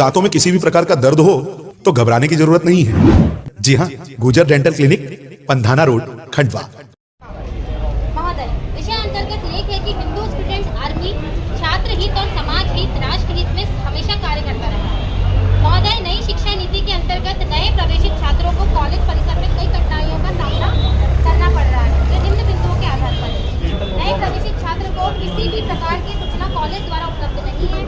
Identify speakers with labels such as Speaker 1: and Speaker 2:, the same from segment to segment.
Speaker 1: दांतों में किसी भी प्रकार का दर्द हो तो घबराने की जरूरत नहीं है। जी हाँ, गुजर dental clinic, Pandhana road, Khandwa.
Speaker 2: महोदय, विषय अंतर्गत लेख है कि हिंदू स्टूडेंट आर्मी छात्र हित और समाज हित, राष्ट्र हित में हमेशा कार्य करता रहा। महोदय, नई शिक्षा नीति के अंतर्गत नए प्रवेशित छात्रों को कॉलेज परिसर में कई कठिनाइयों का सामना करना पड़ रहा है, जो निम्न बिंदुओं के आधार पर है। नए प्रवेशित छात्र को किसी भी प्रकार की सूचना कॉलेज द्वारा उपलब्ध नहीं है।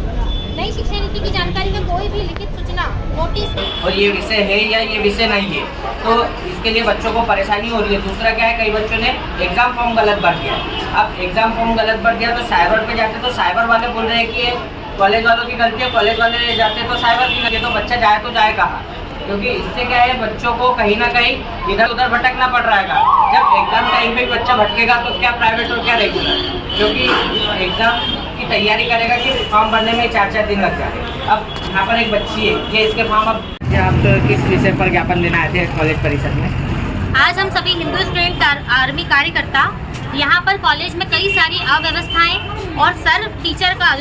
Speaker 2: नई शिक्षा नीति की जानकारी में कोई भी लिखित सूचना, नोटिस
Speaker 3: और ये विषय है या ये विषय नहीं है, तो इसके लिए बच्चों को परेशानी हो रही है। दूसरा क्या है, कई बच्चों ने एग्जाम फॉर्म गलत भर दिया। अब एग्जाम फॉर्म गलत भर दिया तो साइबर पे जाते तो साइबर वाले बोल रहे हैं कि ये कॉलेज वालों की गलती है, कॉलेज वाले जाते तो साइबर की गलती है। तो बच्चा जाए तो जाए कहाँ? क्योंकि इससे क्या है, बच्चों को कहीं ना कहीं इधर उधर भटकना पड़ रहा है। जब एग्जाम टाइम पे बच्चा भटकेगा तो क्या प्राइवेट और क्या रेगुलर, क्योंकि एग्जाम की तैयारी करेगा कि फॉर्म भरने में 4-4 दिन लग जाए। अब यहाँ पर एक बच्ची है, ये इसके फॉर्म, अब आप किस विषय पर ज्ञापन देना आए थे कॉलेज परिसर में?
Speaker 2: आज हम सभी हिंदू स्टूडेंट आर्मी कार्यकर्ता यहाँ पर कॉलेज में कई सारी अव्यवस्थाएं और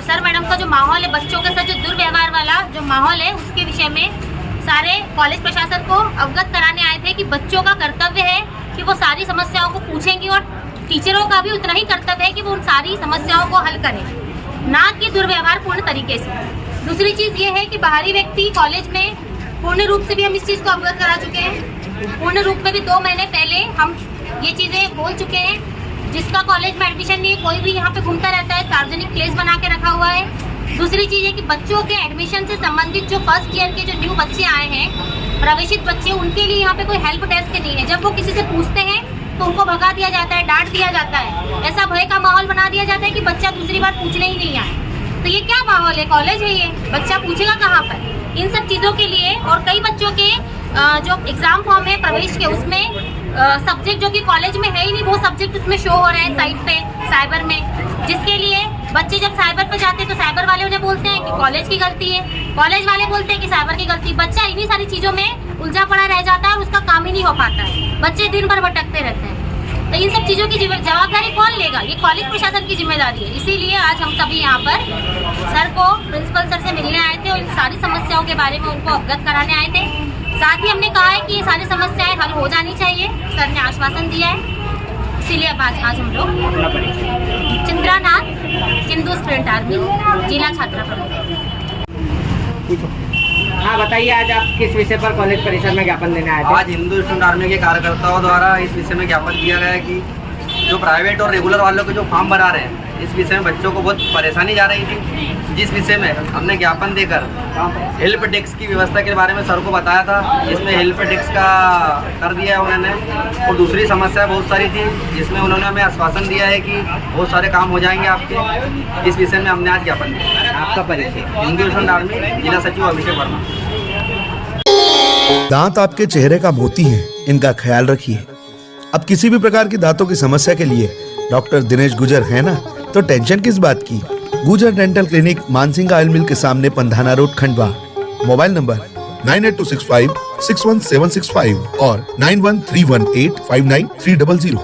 Speaker 2: सर मैडम का जो माहौल है, बच्चों के साथ जो दुर्व्यवहार वाला जो माहौल है, उसके विषय में सारे कॉलेज प्रशासन को अवगत कराने आए थे कि बच्चों का कर्तव्य है कि वो सारी समस्याओं को पूछेंगे और टीचरों का भी उतना ही कर्तव्य है कि वो उन सारी समस्याओं को हल करें, ना कि दुर्व्यवहार पूर्ण तरीके से। दूसरी चीज़ ये है कि बाहरी व्यक्ति कॉलेज में पूर्ण रूप से भी हम इस चीज़ को अवगत करा चुके हैं। पूर्ण रूप में भी 2 महीने पहले हम ये चीज़ें बोल चुके हैं। जिसका कॉलेज में एडमिशन नहीं है, कोई भी यहाँ पे घूमता रहता है, सार्वजनिक प्लेस बना के रखा हुआ है। दूसरी चीज़ है कि बच्चों के एडमिशन से संबंधित जो फर्स्ट ईयर के जो न्यू बच्चे आए हैं, प्रवेशित बच्चे, उनके लिए यहाँ पे कोई हेल्प डेस्क नहीं है। जब वो किसी से पूछते हैं तो उनको भगा दिया जाता है, डांट दिया जाता है, ऐसा भय का माहौल बना दिया जाता है कि बच्चा दूसरी बार पूछने ही नहीं आए। तो ये क्या माहौल है? कॉलेज है ये, बच्चा पूछेगा कहाँ पर? इन सब चीज़ों के लिए और कई बच्चों के जो एग्ज़ाम फॉर्म है प्रवेश के, उसमें सब्जेक्ट जो कि कॉलेज में है ही नहीं, वो सब्जेक्ट उसमें शो हो रहे हैं साइट पे, साइबर में, जिसके लिए बच्चे जब साइबर पे जाते हैं तो साइबर वाले उन्हें बोलते हैं कि कॉलेज की गलती है, कॉलेज वाले बोलते हैं कि साइबर की गलती। बच्चा इन्हीं सारी चीज़ों में उलझा पड़ा रह जाता है और उसका काम ही नहीं हो पाता है। बच्चे दिन भर भटकते रहते हैं। तो इन सब चीज़ों की जवाबदारी कौन लेगा? ये कॉलेज प्रशासन की जिम्मेदारी है। इसीलिए आज हम सभी यहाँ पर सर को, प्रिंसिपल सर से मिलने आए थे और इन सारी समस्याओं के बारे में उनको अवगत कराने आए थे। साथ ही हमने कहा है कि ये सारी समस्याएं हल हो जानी चाहिए, सर ने आश्वासन दिया है। इसीलिए अब आज हम लोग चंद्रानाथ हिंदू स्टूडेंट आर्मी जिला छात्रा प्रमुख।
Speaker 3: हाँ बताइए, आज आप किस विषय पर कॉलेज परिसर में ज्ञापन देने आए थे?
Speaker 4: आज हिंदू स्टूडेंट आर्मी के कार्यकर्ताओं द्वारा इस विषय में ज्ञापन दिया गया है कि जो प्राइवेट और रेगुलर वालों के जो फॉर्म भरा रहे हैं, इस विषय में बच्चों को बहुत परेशानी जा रही थी, जिस विषय में हमने ज्ञापन देकर हेल्प डेस्क की व्यवस्था के बारे में सर को बताया था, जिसमें हेल्प डेस्क का कर दिया है उन्होंने। और दूसरी समस्या बहुत सारी थी, जिसमें उन्होंने हमें आश्वासन दिया है कि बहुत सारे काम हो जाएंगे आपके। इस विषय में हमने आज ज्ञापन दिया।
Speaker 3: आपका परिचय?
Speaker 4: हिंदू स्टूडेंट आर्मी जिला सचिव अभिषेक वर्मा।
Speaker 1: दांत आपके चेहरे का मोती है, इनका ख्याल रखिए। अब किसी भी प्रकार की दांतों की समस्या के लिए डॉक्टर दिनेश गुजर है ना, तो टेंशन किस बात की। गुजर डेंटल क्लिनिक, मानसिंगा ऑयल मिल के सामने, Pandhana road, Khandwa. Mobile number 9826561765 और 9131859300।